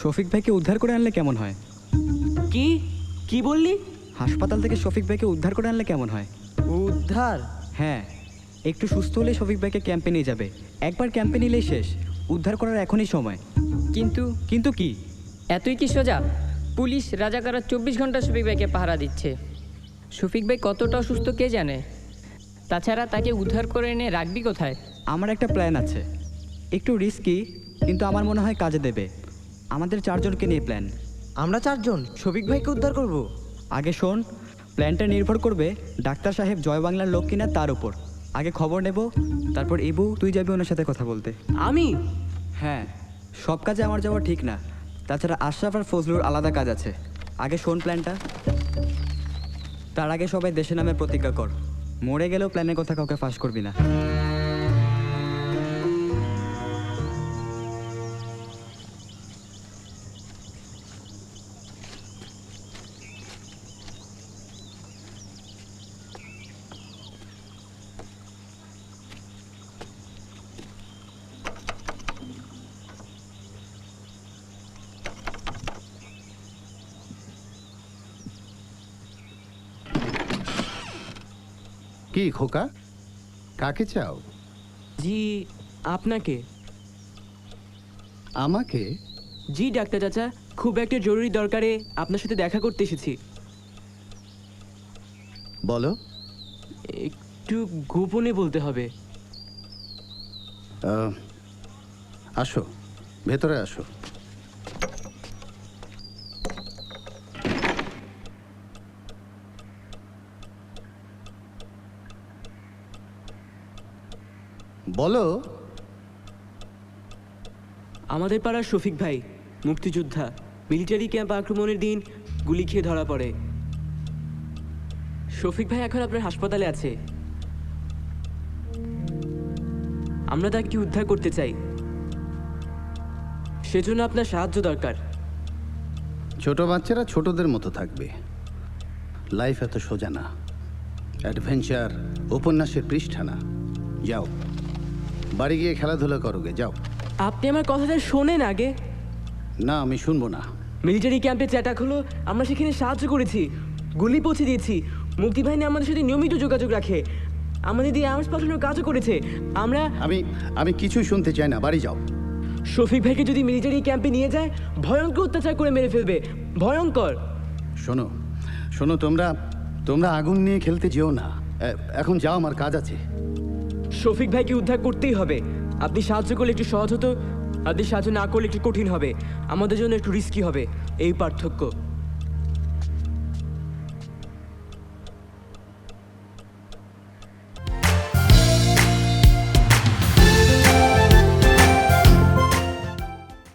শফিক ভাইকে উদ্ধার করে আনলে কেমন হয়? কি কি বললি? হাসপাতাল থেকে শফিক ভাইকে উদ্ধার করে আনলে কেমন হয়? উদ্ধার? হ্যাঁ, একটু সুস্থ হলে শফিক ভাইকে ক্যাম্পে নিয়ে যাবে। একবার ক্যাম্পে নিলেই শেষ। উদ্ধার করার এখনই সময়। কিন্তু কি? এতই কি সোজা? পুলিশ রাজাকাররা 24 ঘন্টা শফিক ভাইকে পাহারা দিচ্ছে। শফিক ভাই কতটা অসুস্থ কে জানে। তাছাড়া তাকে উদ্ধার করে এনে রাখবি কোথায়? আমার একটা প্ল্যান আছে, একটু রিস্কি, কিন্তু আমার মনে হয় কাজে দেবে। আমাদের 4 জনকে নিয়ে প্ল্যান। আমরা 4 জন শফিক ভাইকে উদ্ধার করব? আগে শোন, প্ল্যানটা নির্ভর করবে ডাক্তার সাহেব জয় বাংলার লোক কিনা তার উপর। আগে খবর নেব, তারপর ইবু তুই যাবি ওনার সাথে কথা বলতে। আমি? হ্যাঁ, সব কাজে আমার যাওয়া ঠিক না। তাছাড়া আশরাফ আর ফজলুর আলাদা কাজ আছে। আগে শোন প্ল্যানটা। তার আগে সবাই দেশে নামে প্রতিজ্ঞা কর। মরে গেলেও প্ল্যানের কথা কাউকে ফাঁস করবি না। কি খোকা, কাকে চাও? জি, আপনাকে। আমাকে? জি ডাক্তার চাচা, খুব একটা জরুরি দরকারে আপনার সাথে দেখা করতে এসেছি। বলো। একটু গোপনে বলতে হবে। আসো, ভেতরে আসো। বলো। আমাদের পাড়ার শফিক ভাই মুক্তিযোদ্ধা, মিলিটারি ক্যাম্প আক্রমণের দিন গুলি খেয়ে ধরা পড়ে। শফিক ভাই এখন আপনার হাসপাতালে আছে। আমরা তাকে উদ্ধার করতে চাই, সেজন্য আপনার সাহায্য দরকার। ছোট বাচ্চারা ছোটদের মতো থাকবে। লাইফ এত সোজা না। অ্যাডভেঞ্চার উপন্যাসের পৃষ্ঠা না। যাও, বাড়ি গিয়ে খেলাধুলা করোগে, যাও। আপনি আমার কথাটা শোনেন আগে। না, আমি শুনবো না। মিলিটারি ক্যাম্পে চ্যাটাক হলো, আমরা সেখানে সাহায্য করেছি, গুলি পৌঁছে দিয়েছি। মুক্তিবাহিনী আমাদের সাথে নিয়মিত যোগাযোগ রাখে, আমাদের দিয়ে আর্মস পাঠানোর কাজও করেছে। আমরা আমি কিছুই শুনতে চাই না, বাড়ি যাও। শফিক ভাইকে যদি মিলিটারি ক্যাম্পে নিয়ে যায়, ভয়ঙ্কর অত্যাচার করে মেরে ফেলবে, ভয়ঙ্কর। শোনো শোনো, তোমরা আগুন নিয়ে খেলতে যেও না। এখন যাও, আমার কাজ আছে। শফিক ভাইকে উদ্ধার করতেই হবে। আপনি সাহায্য করলে একটু সহজ হতো, আপনি সাহায্য না করলে একটু কঠিন হবে, আমাদের জন্য একটু রিস্কি হবে, এই পার্থক্য।